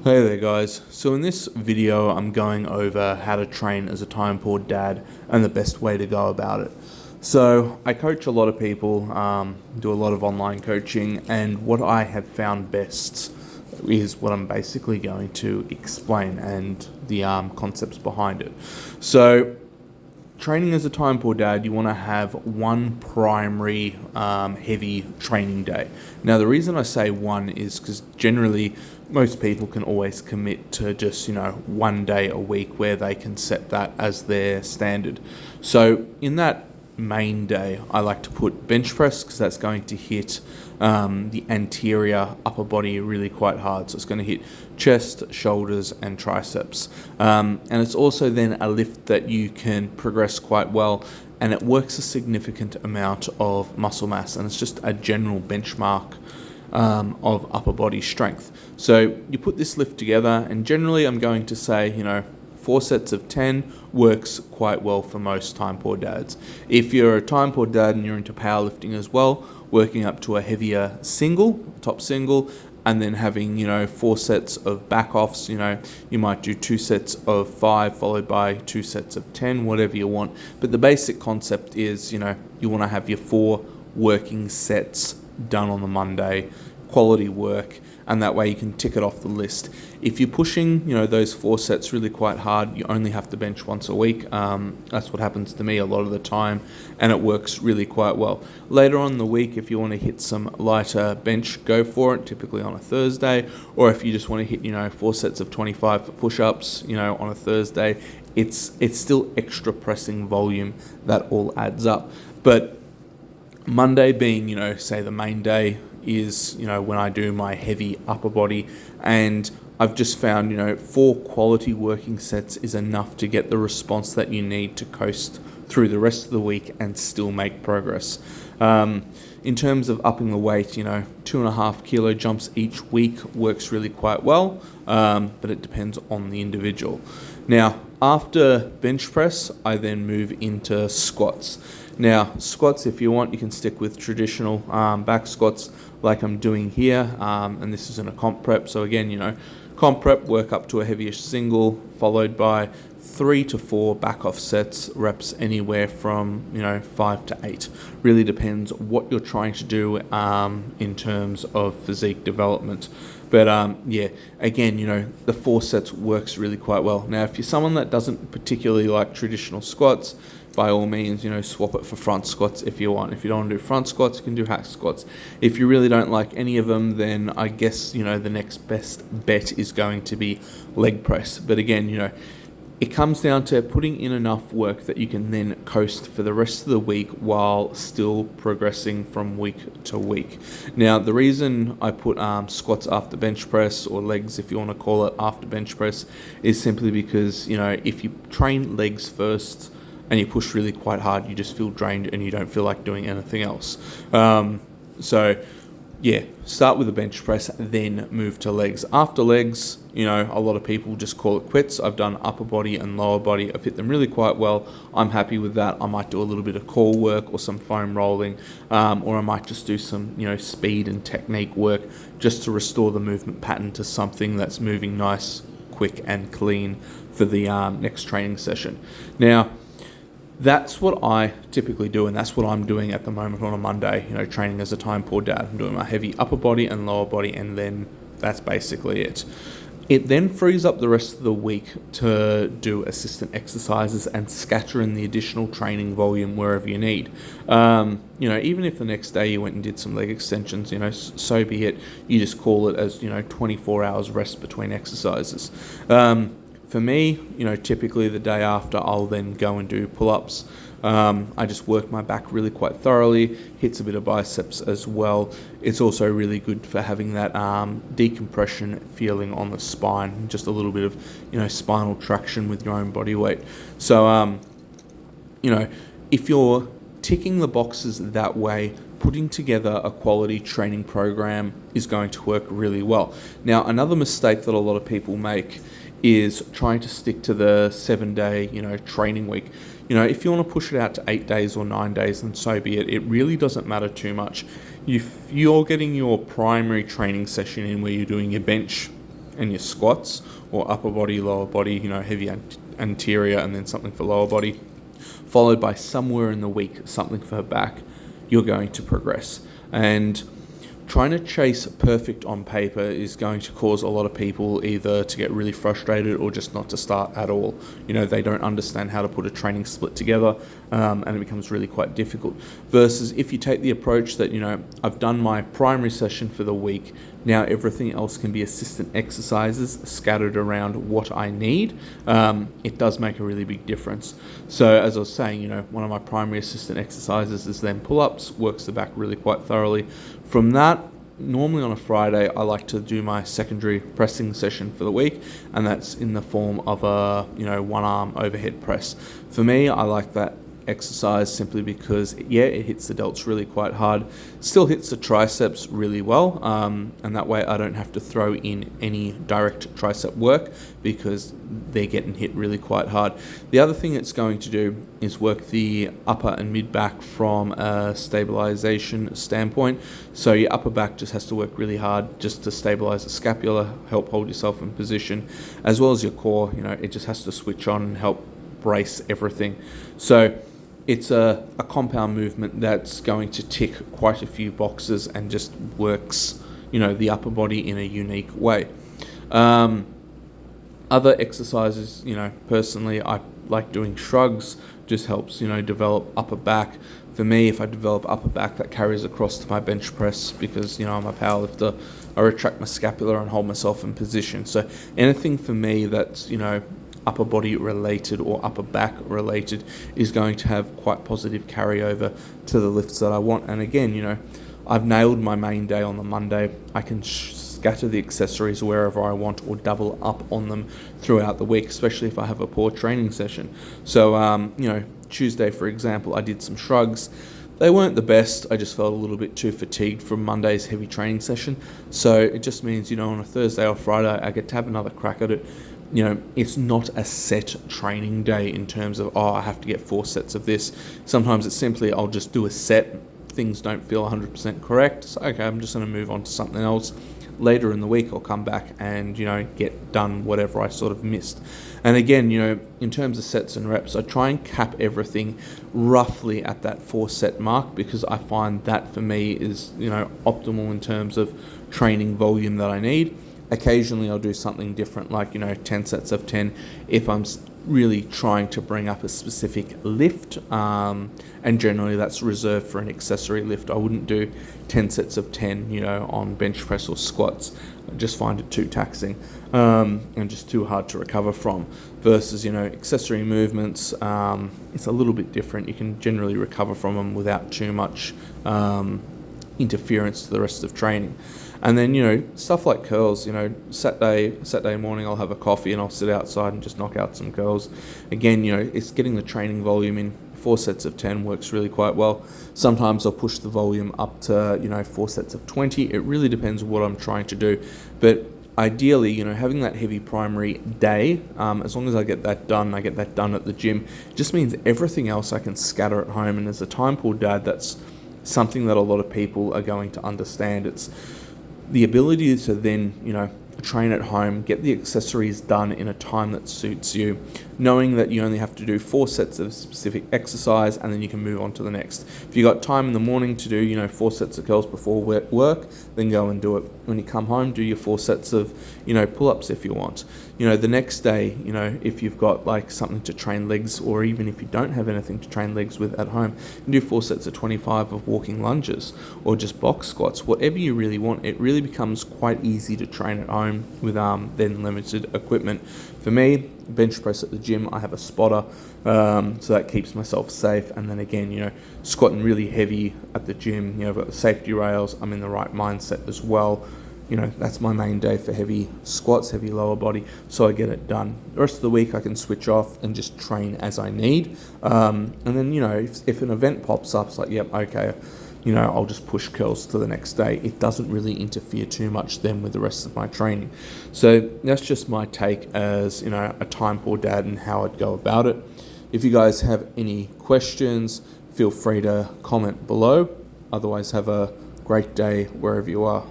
Hey there guys, so in this video I'm going over how to train as a time poor dad and the best way to go about it. So I coach a lot of people, do a lot of online coaching, and what I have found best is what I'm basically going to explain and the concepts behind it. So training as a time poor dad, you want to have one primary heavy training day. Now, the reason I say one is because generally most people can always commit to just, one day a week where they can set that as their standard. So in that main day, I like to put bench press because that's going to hit the anterior upper body really quite hard. So it's going to hit chest, shoulders, and triceps. And it's also then a lift that you can progress quite well, and it works a significant amount of muscle mass, and it's just a general benchmark of upper body strength. So you put this lift together, and generally I'm going to say, 4 sets of 10 works quite well for most time poor dads. If you're a time poor dad and you're into powerlifting as well, working up to a heavier single, top single, and then having 4 sets of back offs, you might do 2 sets of 5 followed by 2 sets of 10, whatever you want. But the basic concept is you want to have your 4 working sets done on the Monday, quality work, and that way you can tick it off the list. If you're pushing those 4 sets really quite hard, you only have to bench once a week. That's what happens to me a lot of the time, and it works really quite well. Later on in the week, if you want to hit some lighter bench, go for it, typically on a Thursday. Or if you just want to hit 4 sets of 25 for push-ups on a Thursday, it's still extra pressing volume that all adds up. But Monday being say the main day is when I do my heavy upper body, and I've just found 4 quality working sets is enough to get the response that you need to coast through the rest of the week and still make progress. In terms of upping the weight, 2.5 kilo jumps each week works really quite well, but it depends on the individual. Now, after bench press, I then move into squats. Now, squats, if you want, you can stick with traditional back squats like I'm doing here, and this is in a comp prep. So again, comp prep, work up to a heaviest single, followed by 3 to 4 back off sets, reps anywhere from 5 to 8. Really depends what you're trying to do in terms of physique development. But again, the 4 sets works really quite well. Now, if you're someone that doesn't particularly like traditional squats, by all means, swap it for front squats if you want. If you don't want to do front squats, you can do hack squats. If you really don't like any of them, then I guess, the next best bet is going to be leg press. But again, it comes down to putting in enough work that you can then coast for the rest of the week while still progressing from week to week. Now, the reason I put squats after bench press, or legs if you want to call it after bench press, is simply because, if you train legs first and you push really quite hard, you just feel drained and you don't feel like doing anything else. Start with a bench press, then move to legs. After legs, a lot of people just call it quits. I've done upper body and lower body. I've hit them really quite well. I'm happy with that. I might do a little bit of core work or some foam rolling, or I might just do some, speed and technique work just to restore the movement pattern to something that's moving nice, quick, and clean for the next training session. Now, that's what I typically do, and that's what I'm doing at the moment on a Monday, training as a time poor dad. I'm doing my heavy upper body and lower body, and then that's basically it. It then frees up the rest of the week to do assistant exercises and scatter in the additional training volume wherever you need. Even if the next day you went and did some leg extensions, so be it. You just call it as, 24 hours rest between exercises. For me, typically the day after, I'll then go and do pull-ups. I just work my back really quite thoroughly, hits a bit of biceps as well. It's also really good for having that decompression feeling on the spine, just a little bit of, spinal traction with your own body weight. So, if you're ticking the boxes that way, putting together a quality training program is going to work really well. Now, another mistake that a lot of people make is trying to stick to the 7-day, training week. If you want to push it out to 8 days or 9 days, then so be it. It really doesn't matter too much. If you're getting your primary training session in where you're doing your bench and your squats, or upper body, lower body, heavy anterior, and then something for lower body, followed by somewhere in the week, something for back, you're going to progress. And trying to chase perfect on paper is going to cause a lot of people either to get really frustrated or just not to start at all. They don't understand how to put a training split together, and it becomes really quite difficult. Versus if you take the approach that, I've done my primary session for the week, now everything else can be assistant exercises scattered around what I need. It does make a really big difference. So as I was saying, one of my primary assistant exercises is then pull-ups, works the back really quite thoroughly. From that, normally on a Friday, I like to do my secondary pressing session for the week, and that's in the form of a, one arm overhead press. For me, I like that exercise simply because, it hits the delts really quite hard, still hits the triceps really well, and that way I don't have to throw in any direct tricep work because they're getting hit really quite hard. The other thing it's going to do is work the upper and mid back from a stabilization standpoint. So your upper back just has to work really hard just to stabilize the scapula, help hold yourself in position, as well as your core. It just has to switch on and help brace everything. So it's a compound movement that's going to tick quite a few boxes and just works, the upper body in a unique way. Other exercises, personally, I like doing shrugs, just helps, develop upper back. For me, if I develop upper back, that carries across to my bench press because, I'm a powerlifter. I retract my scapula and hold myself in position. So anything for me that's, upper body related or upper back related is going to have quite positive carryover to the lifts that I want. And again, I've nailed my main day on the Monday. I can scatter the accessories wherever I want or double up on them throughout the week, especially if I have a poor training session. So, Tuesday, for example, I did some shrugs. They weren't the best. I just felt a little bit too fatigued from Monday's heavy training session. So it just means, on a Thursday or Friday, I get to have another crack at it. It's not a set training day in terms of, I have to get 4 sets of this. Sometimes it's simply, I'll just do a set. Things don't feel 100% correct. So, okay, I'm just going to move on to something else. Later in the week, I'll come back and, get done whatever I sort of missed. And again, in terms of sets and reps, I try and cap everything roughly at that 4 set mark because I find that for me is, optimal in terms of training volume that I need. Occasionally I'll do something different, like 10 sets of 10 if I'm really trying to bring up a specific lift, and generally that's reserved for an accessory lift. I wouldn't do 10 sets of 10 on bench press or squats. I just find it too taxing, and just too hard to recover from. Versus accessory movements, it's a little bit different. You can generally recover from them without too much interference to the rest of training. And then, stuff like curls, Saturday morning I'll have a coffee and I'll sit outside and just knock out some curls. Again, it's getting the training volume in. 4 sets of 10 works really quite well. Sometimes I'll push the volume up to, 4 sets of 20. It really depends what I'm trying to do. But ideally, having that heavy primary day, as long as I get that done at the gym, just means everything else I can scatter at home. And as a time poor dad, that's something that a lot of people are going to understand. It's the ability to then, train at home, get the accessories done in a time that suits you, knowing that you only have to do 4 sets of specific exercise and then you can move on to the next. If you got time in the morning to do, 4 sets of curls before work, then go and do it. When you come home, do your 4 sets of, pull-ups if you want. The next day, if you've got like something to train legs, or even if you don't have anything to train legs with at home, you can do 4 sets of 25 of walking lunges or just box squats, whatever you really want. It really becomes quite easy to train at home with then limited equipment. For me, bench press at the gym, I have a spotter, so that keeps myself safe. And then again, squatting really heavy at the gym, I've got the safety rails, I'm in the right mindset as well. That's my main day for heavy squats, heavy lower body, so I get it done. The rest of the week I can switch off and just train as I need. And then, if an event pops up, it's like, yep, okay, I'll just push curls to the next day. It doesn't really interfere too much then with the rest of my training. So that's just my take as, a time poor dad and how I'd go about it. If you guys have any questions, feel free to comment below. Otherwise, have a great day wherever you are.